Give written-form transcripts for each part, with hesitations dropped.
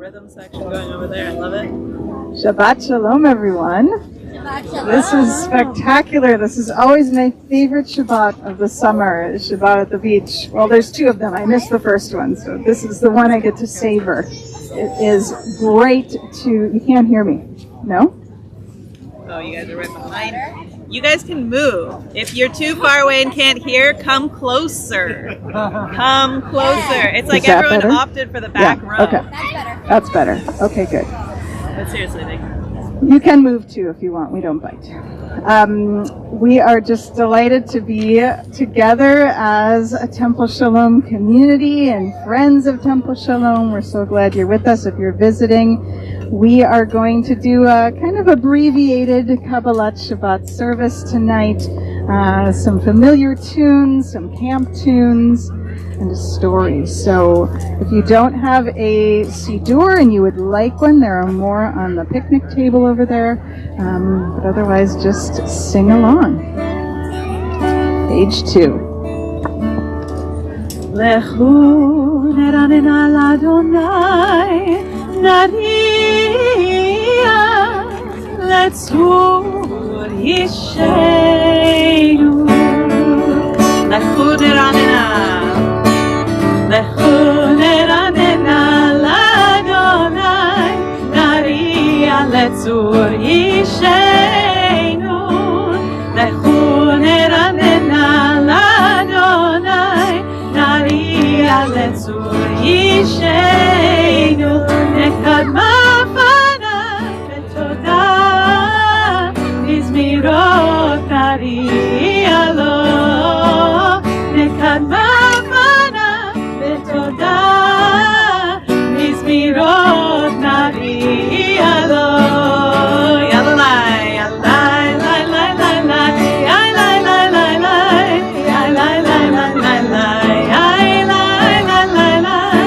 rhythm section going over there. I love it. Shabbat Shalom, everyone. This is spectacular. This is always my favorite Shabbat of the summer, is Shabbat at the beach. Well, there's two of them. I missed the first one, so this is the one I get to savor. It is great to... You can't hear me? No? Oh, you guys are right behind. You guys can move. If you're too far away and can't hear, come closer. Come closer. It's like everyone better? Opted for the back row. Okay. That's better. Okay, good. But seriously, you can move too if you want. We don't bite. We are just delighted to be together as a Temple Shalom community and friends of Temple Shalom. We're so glad you're with us. If you're visiting, we are going to do a kind of abbreviated Kabbalat Shabbat service tonight. Some familiar tunes, some camp tunes, and a story. So if you don't have a siddur and you would like one, there are more on the picnic table over there. But otherwise, just sing along. Page 2. Lechu neranena l'Adonai nariya letzur yisheinu. Lechu neranena Lechu neranena l'Adonai nariya letzur yisheinu. Lechu neranena l'Adonai nariya letzur yisheinu. Nekadma fanai betodah mizmirot nariya lo. Nekadma Mizmirot nariya lo. Yalalai, yalalai, lai, lai, lai, lai, lai, lai, lai, lai, lai, lai, lai, lai, lai, lai, lai, lai, lai, lai,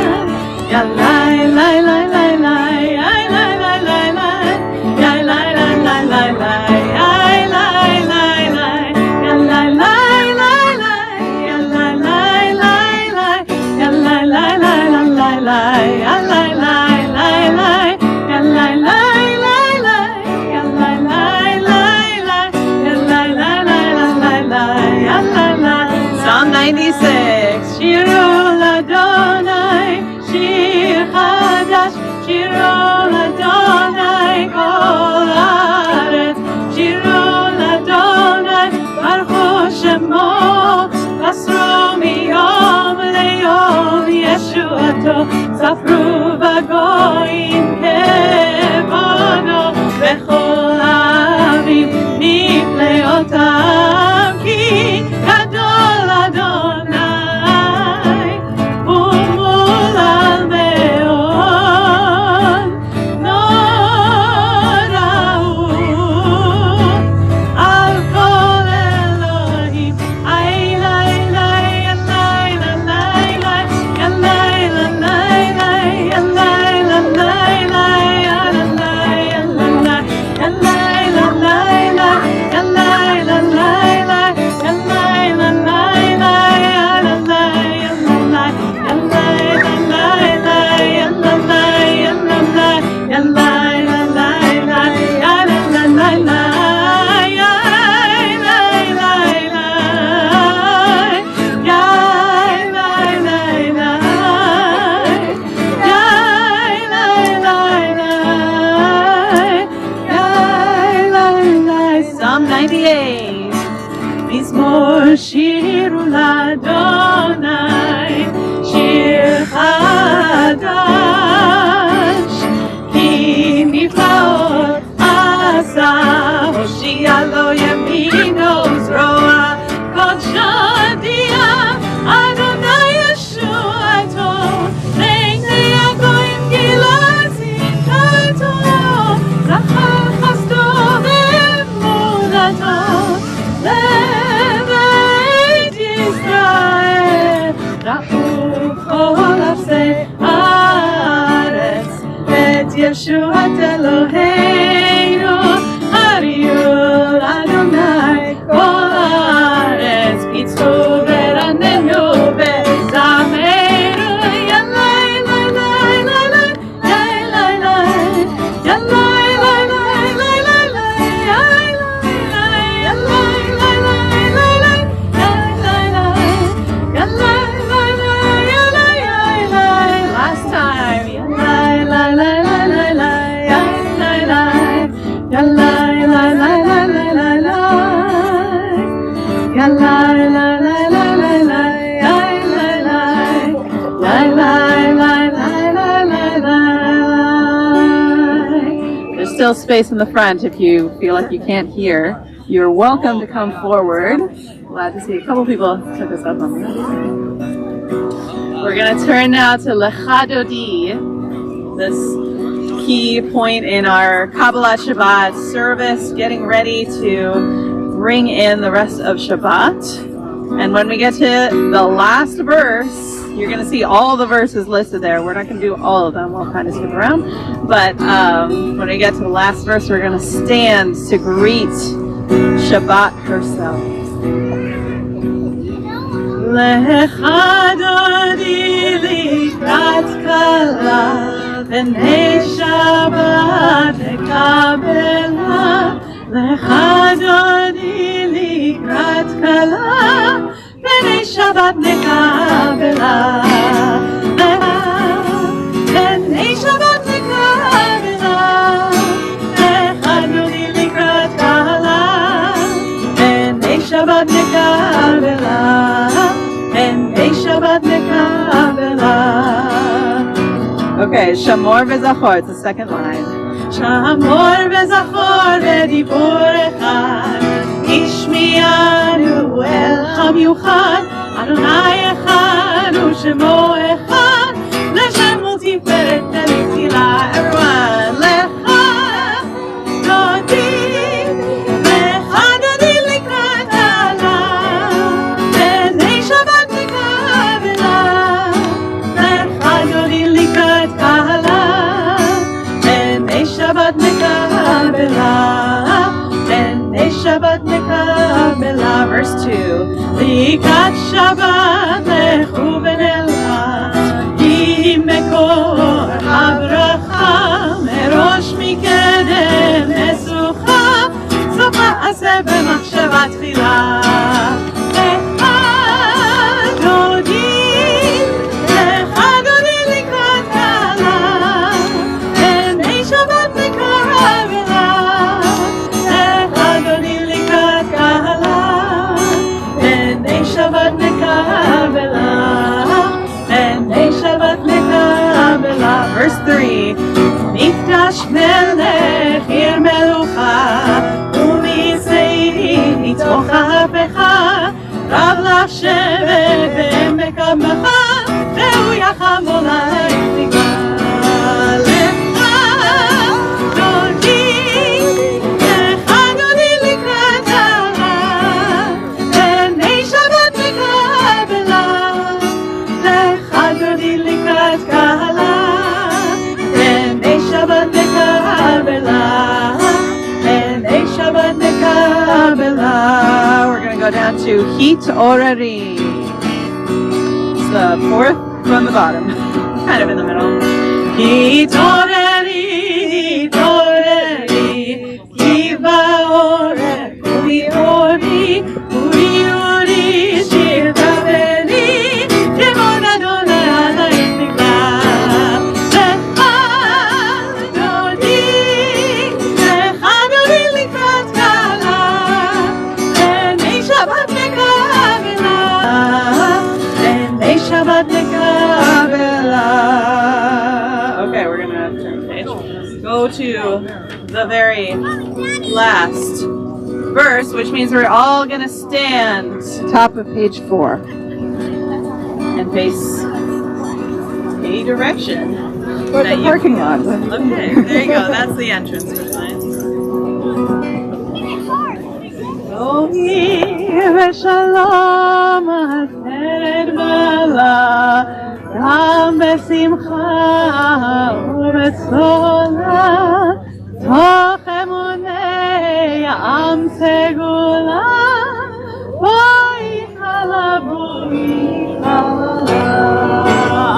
yalai, lai, lai, lai, lai, lai, lai, lai, lai, lai, yalai, lai, lai, lai, lai, lai, lai, lai, lai, yalai, lai, lai, lai, yalai, lai, lai, lai, yalai, lai, lai, lai, lai, lai, yalai, Psalm 96. Shiru l'Adonai, shir chadash, shiru l'Adonai kol haaretz, shiru l'Adonai, baruchu shemo, basru miyom leyom yeshuato, safru v'goyim kevono, v'chol avim nifleotam ki gadol Adonai umulal meod norau al kol Elohim ay lay lay lay lay lay lay lay lay Psalm 98. Mizmor shiru l'Adonai, shir chadash, ki niflaot asa, hoshia lo yamino zroa, kol shadia, Adonai Yeshuato, le'nei hagoyim gilad zikato, zachar chasto ve'emunato, לבית ישראל, רחו כל אפסי הארץ, את ישועת אלוהינו, הריעו לאדוני כל הארץ, פיצחו ורננו וזמרו, ילאי, ליי, ליי, ליי, ליי, still space in the front if you feel like you can't hear. You're welcome to come forward. Glad to see a couple people took us up on that. We're going to turn now to Lecha Dodi, this key point in our Kabbalat Shabbat service, getting ready to bring in the rest of Shabbat. And when we get to the last verse, you're going to see all the verses listed there. We're not going to do all of them. We'll kind of skip around. But when we get to the last verse, we're going to stand to greet Shabbat herself. Lecha Dodi likrat kala, v'nei Shabbat nekabela. Lecha Dodi likrat kala, v'nei Shabbat nekabela. V'nei Shabbat nekabela. Lecha Dodi likrat kala, v'nei Shabbat nekabela. V'nei Shabbat nekabela. Okay, Shamor v'Zachor, it's the second line. Shamor v'Zachor v'dibur echad, ishmi'anu el hamiuchad, Adonai echad u'shemo echad, l'shem u'tiferet v'tefila. Everyone, Lecha Dodi, Lecha Dodi likrat kala, v'nei Shabbat nekabela. Lecha Dodi likrat kala, v'nei Shabbat nekabela. V'nei Shabbat nekabela. Verse 2. Likat Shabbat lechu v'nelcha, hi mekor habracha, merosh mikedem mesucha, socha aseh b'machshava tchila. Lecha Dodi, Lecha Dodi likrat kala, v'nei Shabbat nekabela. Lecha Dodi likrat kala, v'nei Shabbat nekabela. V'nei Shabbat nekabela. Verse 3. Mikdash melech ir melucha, u'miseiri mitoch ha'pecha, rav לשבת בעמק והוא יחם עולייך נגאל לך דודי, לך דודי לקראת עלה, בני שבת מקבלה, לך דודי לקראת קהלה, בני שבת מקבלה, בני שבת מקבלה. We're going to go down to Heat Orari. It's the fourth from the bottom, kind of in the middle. Heat Orari, Kiva Ore, Uri Ori, Uri Uri, Shir Taveri, Devon Adonai Alayim Nikla. Lecha Dodi, Lecha Dodi Likrat Kala, B'nei Shabbat Nekabela, B'nei Shabbat Nekabela. Okay, we're gonna turn the page. Go to the very last verse, which means we're all gonna stand top of page 4 and face a direction. Or the parking lot. Okay, there you go. That's the entrance for tonight. ושלום עטרת מעלה, גם בשמחה ובצהלה, תוך אמוני העם סגולה, בואי חלה בואי חלה.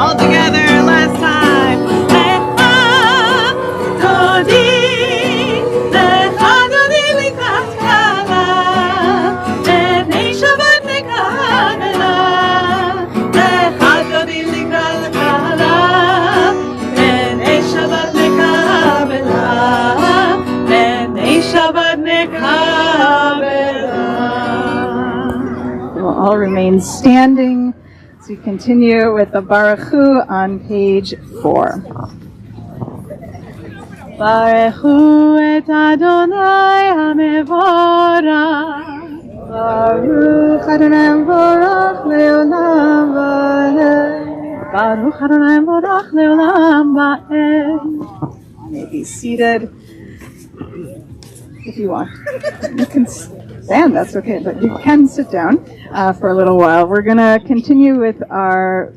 All together, last time. Lecha Dodi, Lecha Dodi Likrat Kala, B'nei Shabbat Nekabela, Lecha Dodi Likrat Kala, B'nei Shabbat Nekabela, B'nei Shabbat Nekabela. We'll all remain standing as we continue with the Baruch Hu on page 4. Baruchu et Adonai HaMevorach. Baruch Adonai Mevorach Leolam Va'ed. Baruch Adonai Mevorach Leolam Va'ed. You may be seated if you want. You can stand, that's okay, but you can sit down for a little while. We're going to continue with our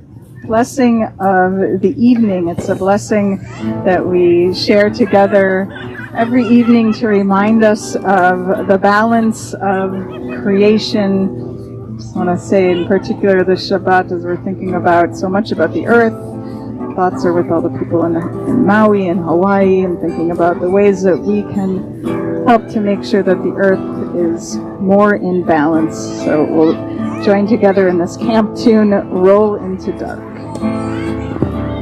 blessing of the evening. It's a blessing that we share together every evening to remind us of the balance of creation. I just want to say in particular this Shabbat, as we're thinking about so much about the earth, thoughts are with all the people in Maui and Hawaii, and thinking about the ways that we can help to make sure that the earth is more in balance. So we'll join together in this camp tune, Roll Into Dark.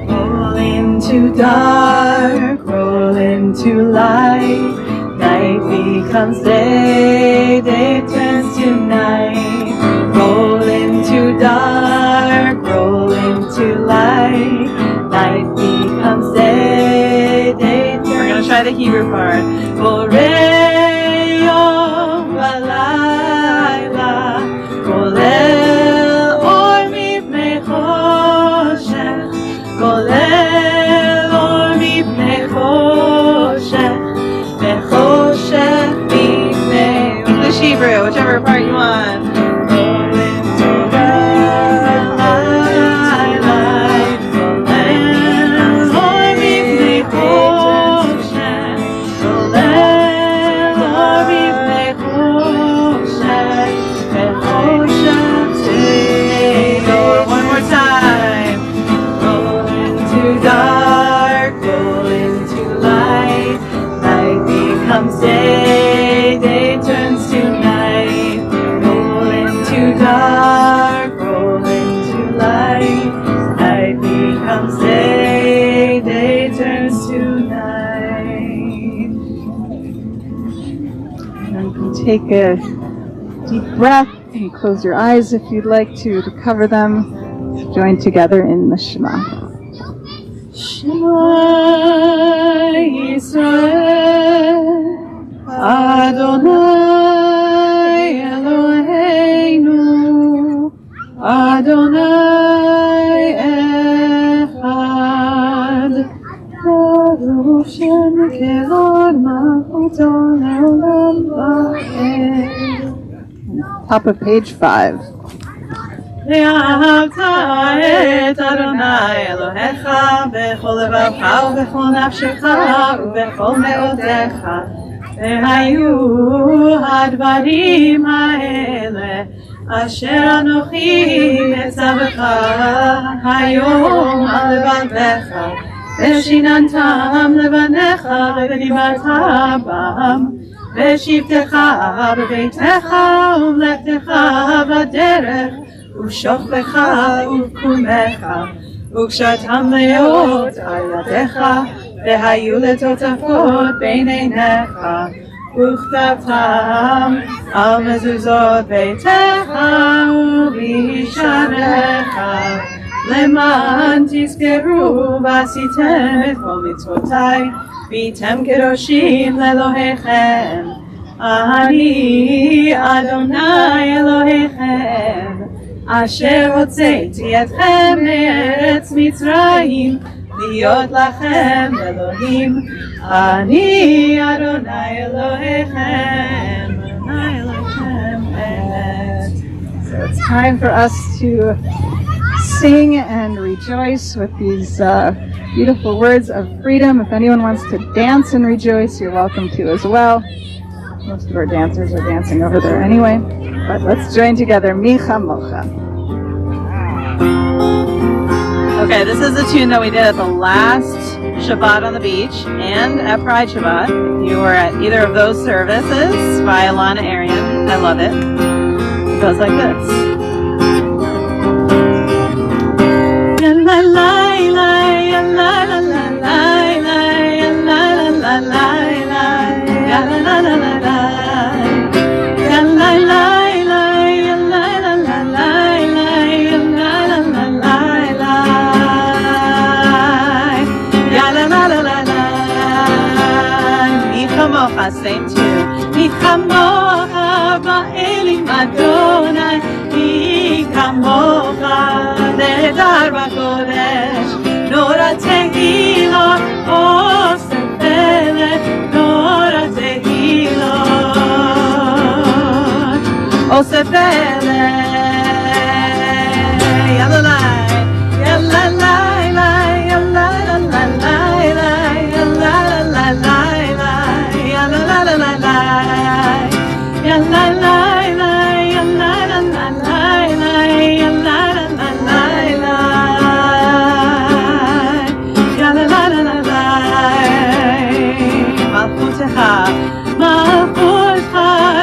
Roll into dark, roll into light. Night becomes day, day turns to night. Roll into dark, roll into light. Night becomes day, day turns. We're going to try the Hebrew part. Boreyo balayla, kolel or mipnei choshech, kolel or mipnei choshech, vechoshech mipnei. English, Hebrew, whichever part you want. Roll into the light, kolel or mipnei choshech, kolel or mipnei choshech, vechoshech mipnei. One more time. Roll into dark, roll into light. Night becomes day, day turns to night. Roll into dark, roll into light. Night becomes day, day turns to night. And you can take a deep breath and close your eyes if you'd like to cover them. Join together in the Shema. Shema Yisrael, Adonai Eloheinu, Adonai Echad. Baruch Shem Kevod Malchuto Leolam Va'ed. Top of page 5. ואהבת את אדוני אלוהיך בכל לבבך ובכל נפשך ובכל מאודיך. והיו הדברים האלה אשר אנוכי מצווך היום על לבביך, ושיננתם לבניך ודיברת בם, בשבתך בביתך ובלכתך בדרך, ושוכבך ובקומך, וקשרתם להיות על ידיך, והיו לטוטפות בין עיניך, וכתבתם על מזוזות ביתך ובשעריך, למען תזכרו ועשיתם את כל מצוותיי, והייתם קדושים לאלוהיכם. אני אדוני אלוהיכם, אשר הוצאתי אתכם מארץ מצרים, להיות לכם אלוהים. אני אדוני אלוהיכם, אדוני אלוהיכם אמת. So it's time for us to sing and rejoice with these beautiful words of freedom. If anyone wants to dance and rejoice, you're welcome to as well. Most of our dancers are dancing over there anyway. But let's join together. Micha Mocha. Okay, this is a tune that we did at the last Shabbat on the beach and at Pride Shabbat. If you were at either of those services by Alana Arian, I love it. It goes like this. La la la la la la la la la la la la. La la la la la la, la la la la, la la la la, la la la la, la la la la la. same tune. Mi chamocha ba'elim Adonai, mi chamocha nehedar b'kodesh, nora tehilo, osef pele, nora tehilo, osef pele. Yalalai, yalalai, yalalai, malchutך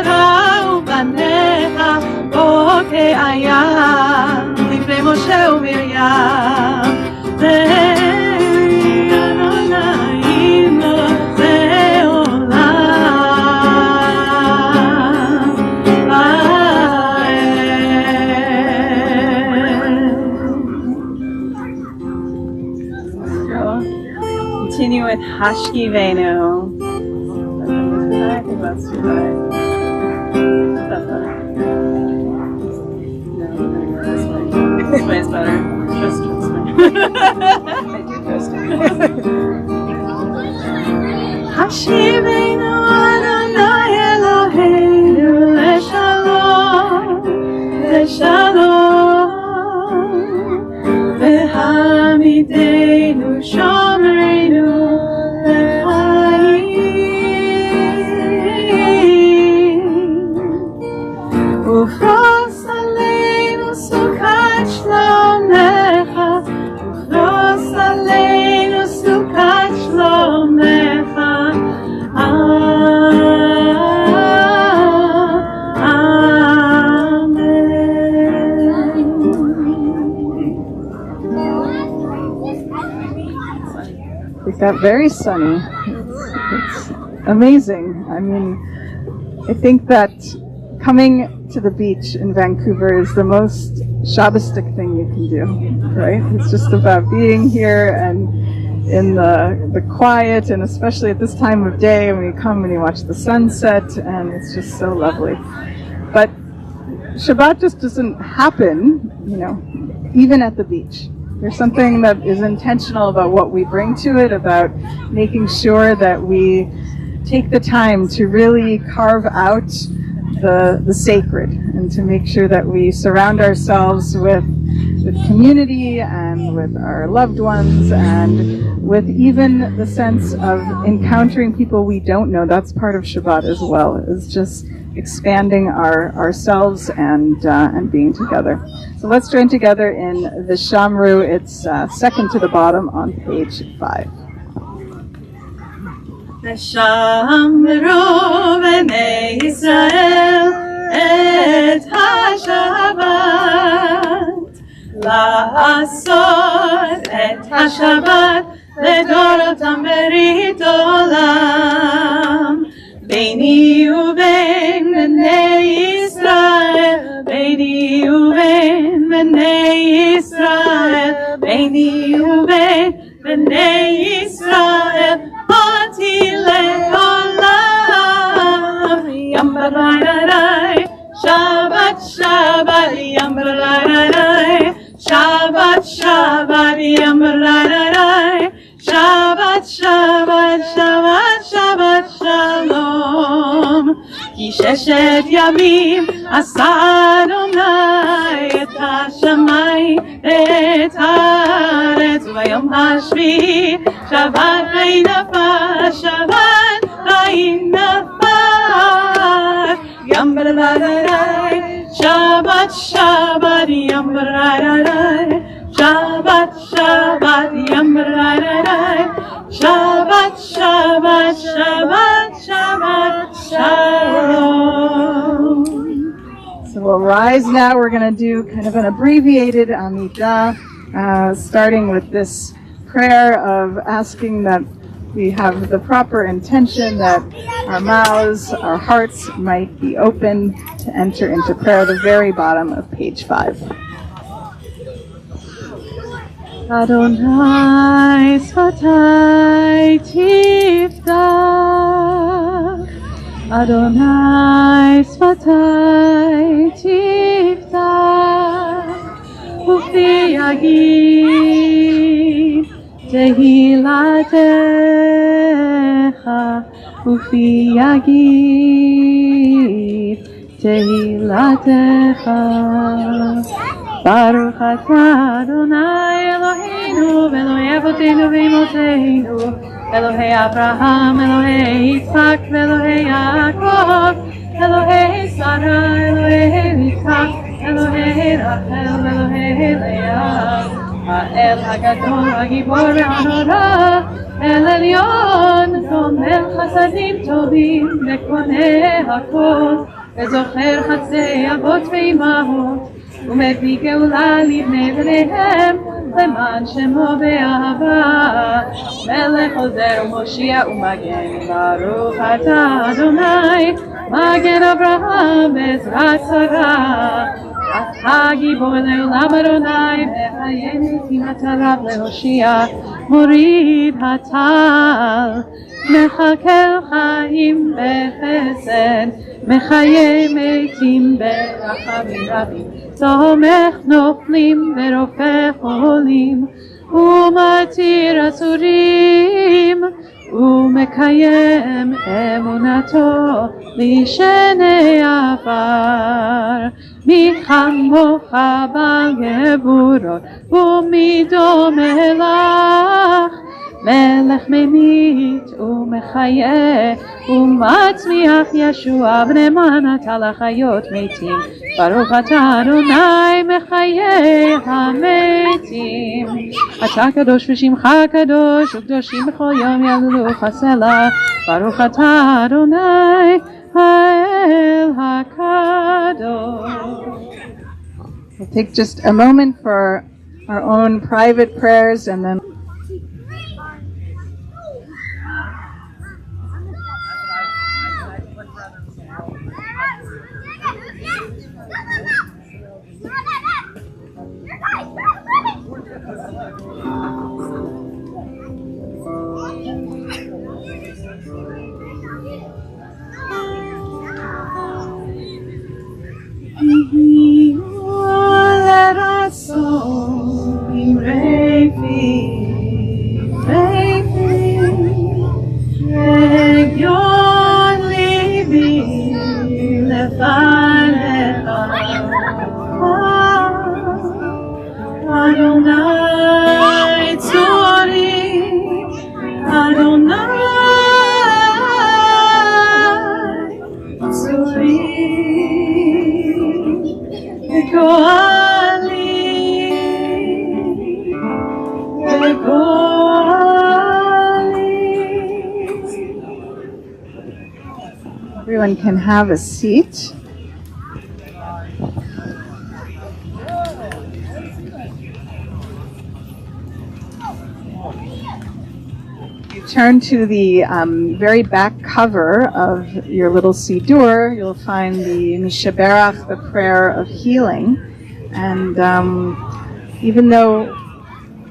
ראו בניך בוקי הים לפני משה ומרים נעים לו לעולם. Continue with Hashkivenu. I think that's too high. That's better. No, this way. This way is better. Trust me. I do trust you. Hashivenu Adonai Eloheinu leshalom, leshalom, vehamidenu shomerenu ופרוס עלינו סוכת שלומך, ופרוס עלינו סוכת שלומך. It got very sunny. It's amazing. I mean, I think that coming to the beach in Vancouver is the most Shabbistic thing you can do, right? It's just about being here and in the quiet, and especially at this time of day when you come and you watch the sunset, and it's just so lovely. But Shabbat just doesn't happen, even at the beach. There's something that is intentional about what we bring to it, about making sure that we take the time to really carve out the sacred, and to make sure that we surround ourselves with community and with our loved ones, and with even the sense of encountering people we don't know. That's part of Shabbat as well, is just expanding ourselves and being together. So let's join together in the Shamru. It's second to the bottom on page 5. ושמרו בני ישראל את השבת, לעשות את השבת לדורותם ברית עולם. ביני ובין בני ישראל, ביני ובין בני ישראל, ביני ובין בני ישראל, אותי לעולם. ים בלילה, שבת שבת, ים בלילה, שבת שבת, ים בלילה, שבת שבת שבת שבת שלום. כי 6 ימים עשה אדוני את השמיים ואת הארץ, וביום השביעי שבת וינפש, שבת וינפש. ים בלילה, שבת שבת, ים בלילה, שבת שבת, ים בלילה, שבת שבת שבת שבת shalom. So we'll rise now. We're going to do kind of an abbreviated Amidah, starting with this prayer of asking that we have the proper intention, that our mouths, our hearts might be open to enter into prayer, the very bottom of page 5. Adonai Sfatai Tiftach Adonai Sfatai Tiftach Ufi Yagid Tehilatecha Ufi Yagid Tehilatecha Baruch atah Adonai Eloheinu Elohei Avotenu v'Imotzeinu Elohei Abraham, Elohei Yitzchak, Elohei Yaakov, Elohei Sarah, Elohei Rivka, Elohei Rachel, Elohei Leah, Ha'el HaGadol, HaGibor VeHanora, El Elyon, Gomel Chasadim Tovim, Mekoneh HaKol, Vezocher Chatzei Avot ve'Imahot, ומביא גאולה לבני בניהם למען שמו באהבה מלך עוזר ומושיע ומגן ברוך אתה אדוני מגן אברהם בעזרת שרה אתה גיבור לעולם אדוני מחיה נתינתה רב להושיע מוריד הטל מחלקל חיים בחסד מחיה מתים ברחמים רבים תומך נופלים ורופא חולים ומתיר אסורים ומקיים אמונתו לשני עפר מי כמוך בגבורות ומי דומה לך מלך ממית ומחיה ומצמיח ישוע ונאמן אתה לחיות מתים ברוך אתה אדוני מחיי המתים אתה קדוש ושמך קדוש וקדושים בכל יום יעללוך הסלע ברוך אתה אדוני האל הקדוש. We'll take just a moment for our own private prayers and then let our soul be raving, region living, lefanecha, Adonai tzorim, Adonai tzorim, everyone can have a seat. You turn to the very back cover of your little Siddur, you'll find the Mishaberach, the prayer of healing. And even though,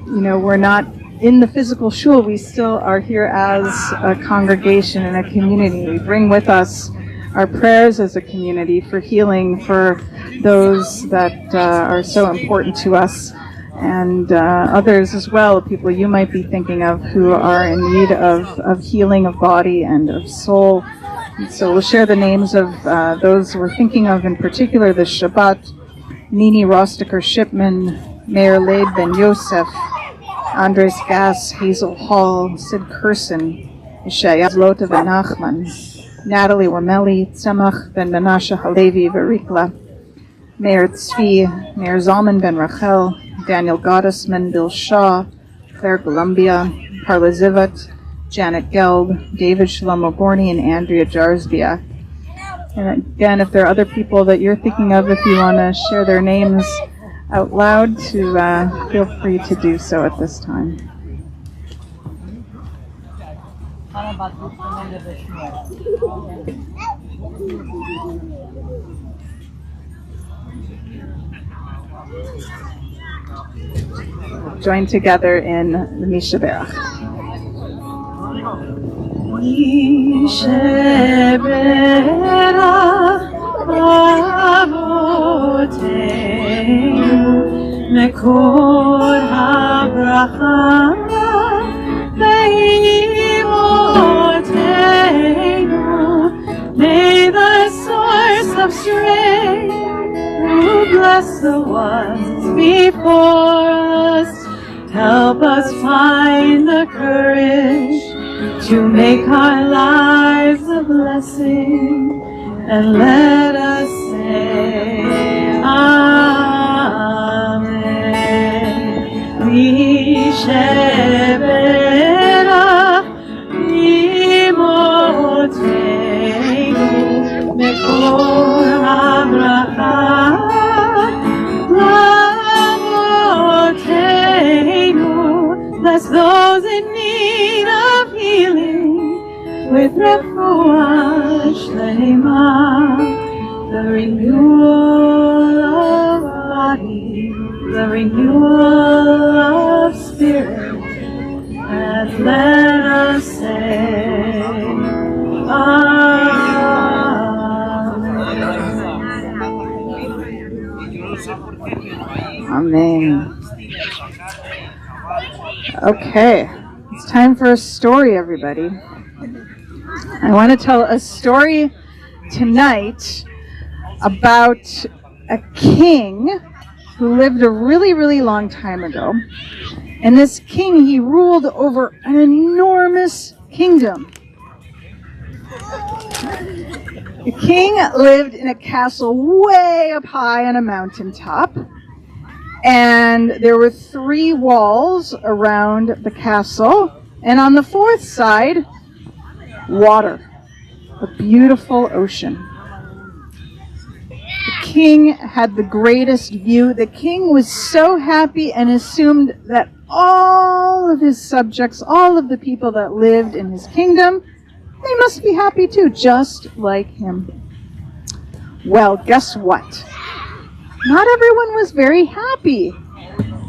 we're not in the physical shul, we still are here as a congregation and a community. We bring with us our prayers as a community for healing for those that are so important to us, and others as well, people you might be thinking of who are in need of healing of body and of soul. And so we'll share the names of those we're thinking of, in particular the Shabbat, Nini Rostiker Shipman, Mayor Laid Ben Yosef, Andres Gass, Hazel Hall, Sid Kurson, Ishaya Zlota Ben Nachman, Natalie Wormeli, Tzemach Ben Menashe Halevi Verikla, Mayor Tzvi, Mayor Zalman Ben Rachel, Daniel Gottesman, Bill Shaw, Claire Columbia, Carla Zivat, Janet Geld, David Shlomo Gorney, and Andrea Jarsbiak. And again, if there are other people that you're thinking of, if you want to share their names out loud, to feel free to do so at this time. Join together in the Mishaberach. Yisheberach Avoteinu Mekor HaBracha Ve'imoteinu. May the source of strength who bless the ones before us help us find the courage to make our lives a blessing, and let us say Amen. Yisheberach imoteinu mekor habracha lavoteinu. Bless those in need of healing with refuah shlema, the renewal of body, the renewal of spirit, and let us say Amen. Okay, it's time for a story, everybody. I want to tell a story tonight about a king who lived a really, really long time ago. And this king, he ruled over an enormous kingdom. The king lived in a castle way up high on a mountaintop. And there were 3 walls around the castle. And on the 4th side, water. A beautiful ocean. The king had the greatest view. The king was so happy and assumed that all of his subjects, all of the people that lived in his kingdom, they must be happy too, just like him. Well, guess what? Not everyone was very happy.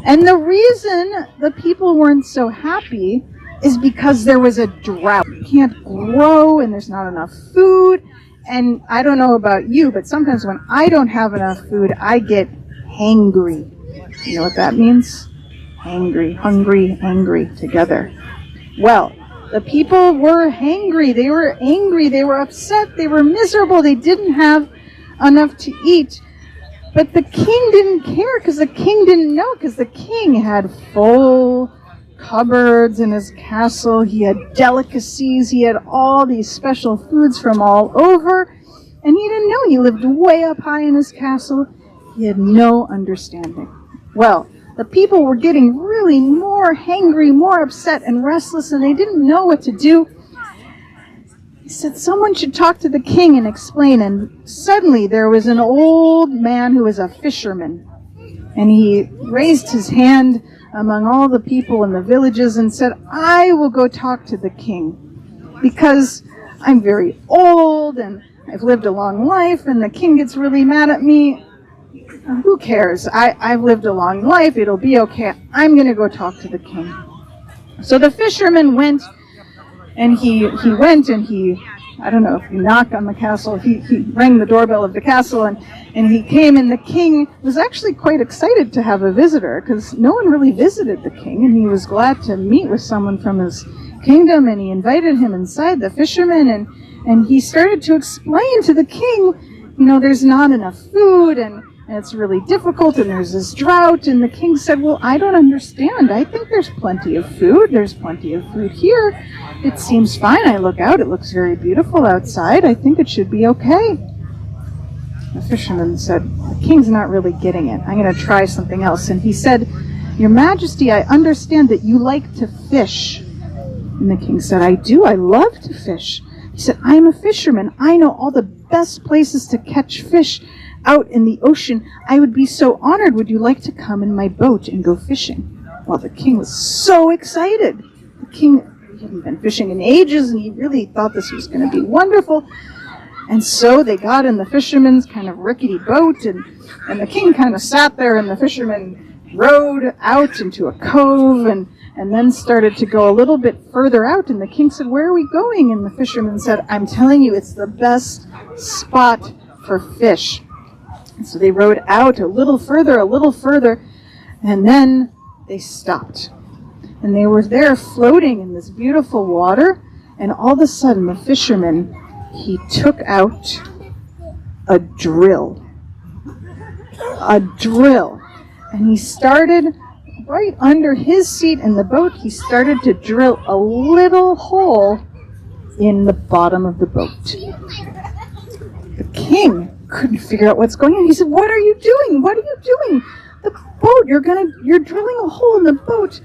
And the reason the people weren't so happy is because there was a drought. You can't grow and there's not enough food. And I don't know about you, but sometimes when I don't have enough food, I get hangry. You know what that means? Hangry, hungry, angry together. Well, the people were hangry. They were angry. They were upset. They were miserable. They didn't have enough to eat. But the king didn't care because the king didn't know, because the king had full cupboards in his castle. He had delicacies. He had all these special foods from all over. And he didn't know. He lived way up high in his castle. He had no understanding. Well, the people were getting really more hangry, more upset and restless, and they didn't know what to do. He said someone should talk to the king and explain. And suddenly there was an old man who was a fisherman. And he raised his hand among all the people in the villages and said, I will go talk to the king because I'm very old and I've lived a long life and the king gets really mad at me. Who cares? I've lived a long life. It'll be okay. I'm going to go talk to the king. So the fisherman went, and he went and I don't know if he knocked on the castle. He rang the doorbell of the castle, and he came, and the king was actually quite excited to have a visitor because no one really visited the king, and he was glad to meet with someone from his kingdom, and he invited him inside, the fisherman, and he started to explain to the king, you know, there's not enough food, and it's really difficult, and there's this drought. And the king said, well, I don't understand. I think there's plenty of food. There's plenty of food here. It seems fine. I look out. It looks very beautiful outside. I think it should be okay. The fisherman said, the king's not really getting it. I'm going to try something else. And he said, Your Majesty, I understand that you like to fish. And the king said, I do. I love to fish. He said, I'm a fisherman. I know all the best places to catch fish out in the ocean. I would be so honored. Would you like to come in my boat and go fishing? Well, the king was so excited. The king hadn't been fishing in ages, and he really thought this was going to be wonderful. And so they got in the fisherman's kind of rickety boat, and the king kind of sat there, and the fisherman rowed out into a cove, and and then started to go a little bit further out. And the king said, "Where are we going?" And the fisherman said, "I'm telling you, it's the best spot for fish." And so they rowed out a little further, and then they stopped. And they were there floating in this beautiful water, and all of a sudden the fisherman, he took out a drill. And he started right under his seat in the boat. He started to drill a little hole in the bottom of the boat. The king couldn't figure out what's going on. He said, "What are you doing? What are you doing? The boat, you're drilling a hole in the boat."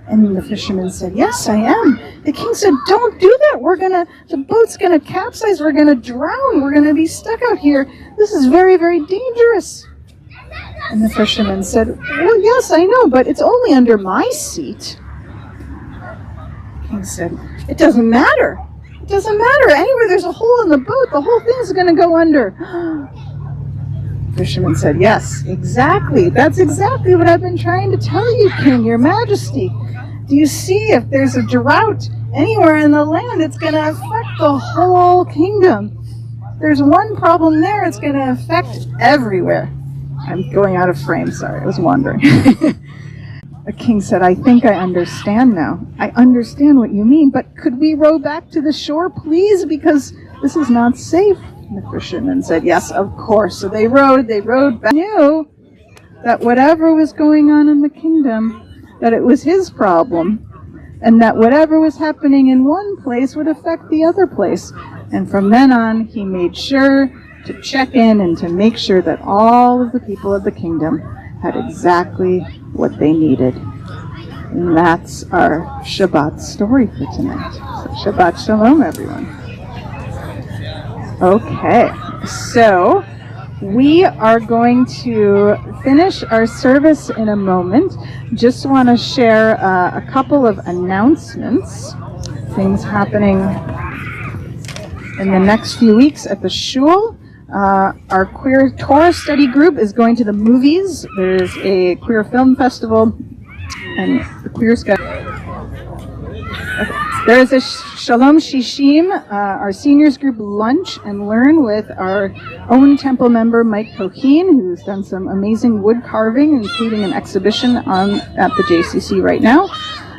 And the fisherman said, "Yes, I am." The king said, "Don't do that. The boat's gonna capsize. We're gonna drown. We're gonna be stuck out here. This is very, very dangerous." And the fisherman said, "Well, yes, I know, but it's only under my seat." The king said, "It doesn't matter. It doesn't matter. Anywhere there's a hole in the boat, the whole thing's gonna go under." The fisherman said, "Yes, exactly. That's exactly what I've been trying to tell you, King, Your Majesty. Do you see, if there's a drought anywhere in the land, it's going to affect the whole kingdom. There's one problem there, it's going to affect everywhere." I'm going out of frame, sorry, I was wandering. The king said, "I think I understand now. I understand what you mean, but could we row back to the shore, please? Because this is not safe." And the fisherman said, "Yes, of course." So they rowed back. He knew that whatever was going on in the kingdom, that it was his problem, and that whatever was happening in one place would affect the other place. And from then on, he made sure to check in and to make sure that all of the people of the kingdom had exactly what they needed. And that's our Shabbat story for tonight. So Shabbat Shalom, everyone. Okay, so we are going to finish our service in a moment. Just want to share a couple of announcements, things happening in the next few weeks at the shul. Our queer Torah study group is going to the movies. There's a queer film festival and the queer sky. Okay. There is a Shalom Shishim, our seniors group lunch and learn with our own temple member Mike Coheen, who's done some amazing wood carving, including an exhibition at the JCC right now.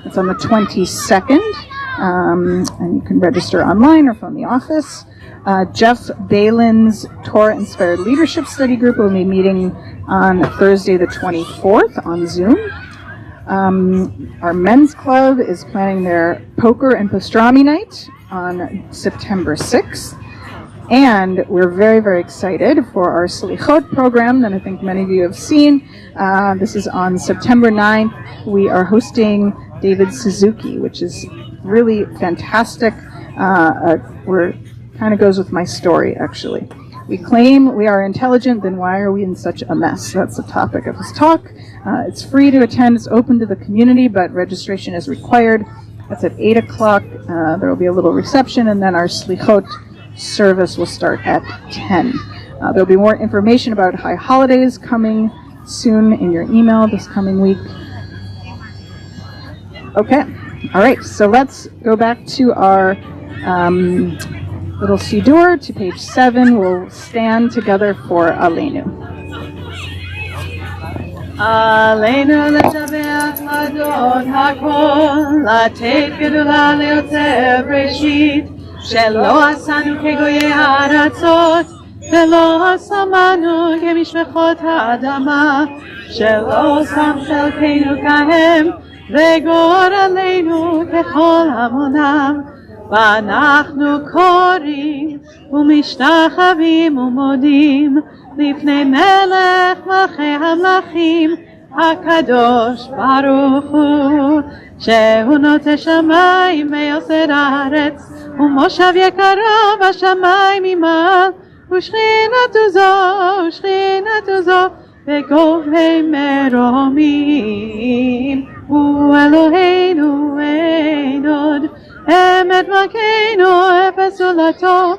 It's on the 22nd, and you can register online or phone the office. Jeff Balin's Torah-inspired leadership study group will be meeting on Thursday the 24th on Zoom. Our men's club is planning their poker and pastrami night on September 6th. And we're very, very excited for our Slichot program that I think many of you have seen. This is on September 9th. We are hosting David Suzuki, which is really fantastic. We're kind of goes with my story, actually. We claim we are intelligent, then why are we in such a mess? That's the topic of his talk. It's free to attend. It's open to the community, but registration is required. That's at 8 o'clock. There will be a little reception, and then our Slichot service will start at 10. There will be more information about high holidays coming soon in your email this coming week. Okay. All right. So let's go back to our little Siddur to page 7. We'll stand together for Aleinu. עלינו לשבח לדוד הכל, לתת גדולה ליוצר בראשית, שלא עשנו כגויי הארצות, ולא שמנו כמשפחות האדמה, שלא שם חלקנו כהם, וגורלנו ככל המונם. ואנחנו קוראים ומשתחווים ומודים לפני מלך מלכי המלכים הקדוש ברוך הוא, שהוא נוטה שמיים ויוסר הארץ, ומושב יקרו בשמיים ממעל, ושכינתו זו בגובי מרומים. הוא אלוהינו אין עוד, אמת מלכנו אפס זולתו,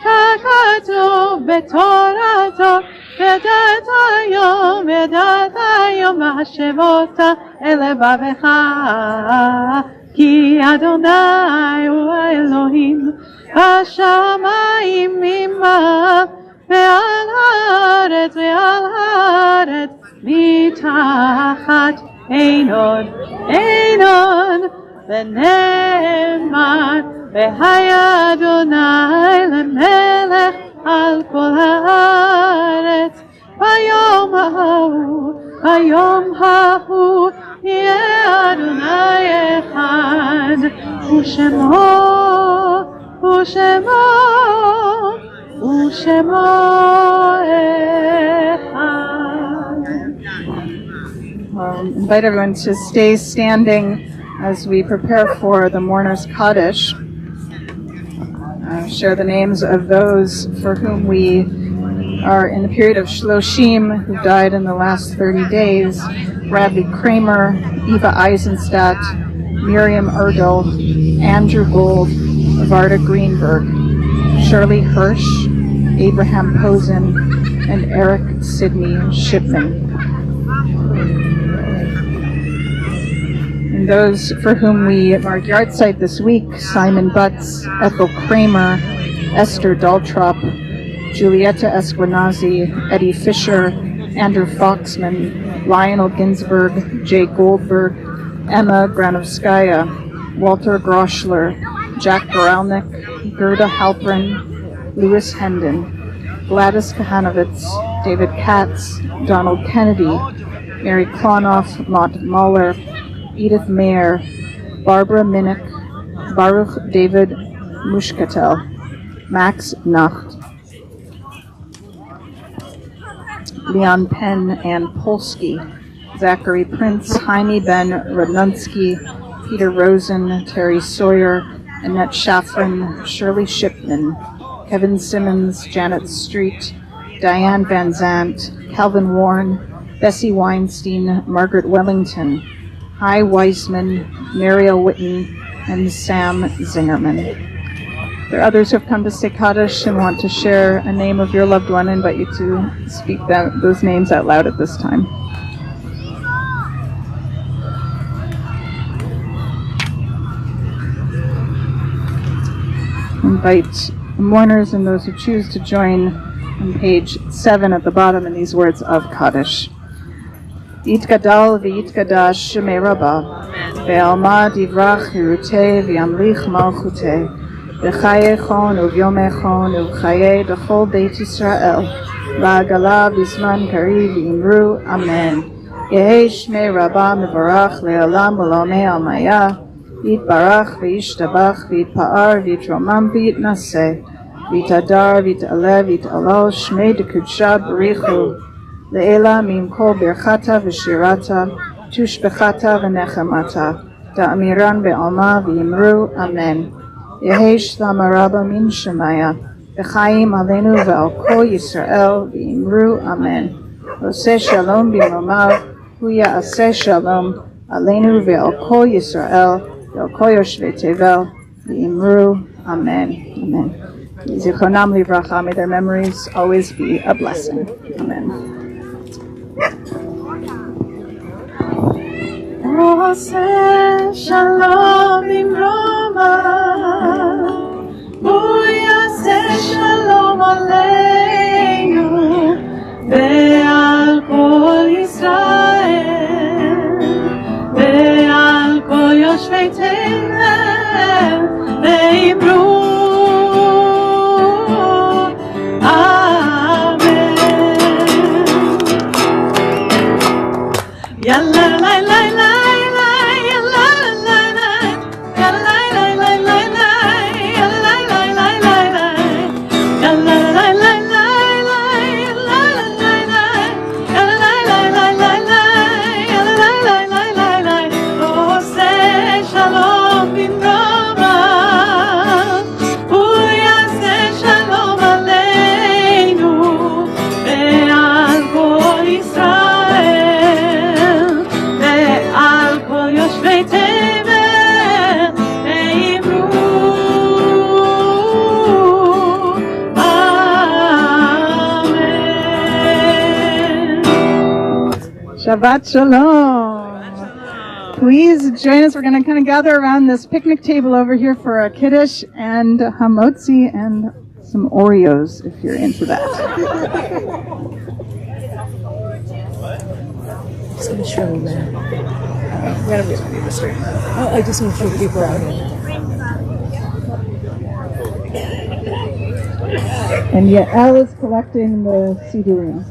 כך כתוב בתורתו, ידעת היום היום השבותה אל לבבך, כי אדוני הוא האלוהים השמיים ממעל ועל הארץ מתחת. אין עוד ונאמר והיה אדוני למלך על כל הארץ. ביום ההוא יהיה אדוני אחד, ושמו אחד. Invite everyone to stay standing as we prepare for the mourner's Kaddish. Share the names of those for whom we are in the period of Shloshim, who died in the last 30 days. Bradley Kramer, Eva Eisenstadt, Miriam Erdel, Andrew Gold, Varda Greenberg, Shirley Hirsch, Abraham Posen, and Eric Sidney Shipman. And those for whom we mark yahrzeit this week: Simon Butts, Ethel Kramer, Esther Daltrop, Julieta Esquenazi, Eddie Fisher, Andrew Foxman, Lionel Ginsberg, Jay Goldberg, Emma Granovskaya, Walter Groschler, Jack Goralnik, Gerda Halprin, Louis Hendon, Gladys Kahanovitz, David Katz, Donald Kennedy, Mary Klonoff, Mott Muller, Edith Mayer, Barbara Minnick, Baruch David Mushkatel, Max Nacht, Leon Penn and Polsky, Zachary Prince, Jaime Ben Radnunsky, Peter Rosen, Terry Sawyer, Annette Shafrin, Shirley Shipman, Kevin Simmons, Janet Street, Diane Van Zandt, Calvin Warren, Bessie Weinstein, Margaret Wellington, Hi Weisman, Mariel Witten, and Sam Zingerman. There are others who have come to say Kaddish and want to share a name of your loved one. I invite you to speak those names out loud at this time. Invite mourners and those who choose to join on page 7 at the bottom in these words of Kaddish. Yitgadal v'yitgadash shemei Rabbah, ve'alma divrach hirutei v'yamlich malchutei, v'chaye chon uvyome chon uvchaye b'chol Beit Yisrael, v'agala b'zman kariv v'imru amen. Yehei shmei Rabbah mevarach le'olam v'lomei almaya, v'yitbarach v'yishtabach v'yitpa'ar v'yitromam v'yitnaseh, v'yitadar v'yit'aleh v'yit'alal shmei dekudsha b'richu, Le'ela mimkol birchata v'shirata, tushbechata v'nechamata, ta'amiran be'alma v'yimru amen. Yehei shlama rabba min shemaya, v'chaim aleinu ve'al kol Yisrael v'yimru amen. Oseh shalom b'momav, hu ya'aseh shalom aleinu ve'al kol Yisrael, ve'al kol yoshvei tevel v'yimru amen. Amen. Zichronam livracha, may their memories always be a blessing. Amen. Oseh shalom bimroma, hu yaseh shalom aleinu ve'al kol Yisrael, ve'al kol yoshvei tevel ve'imru amen. Yalla la la la. Shabbat Shalom. Please join us. We're going to kind of gather around this picnic table over here for a kiddush and hamotzi and some Oreos if you're into that. Just going to show them that. Oh, I just want to show people out here. And yet, Al is collecting the Sidurim.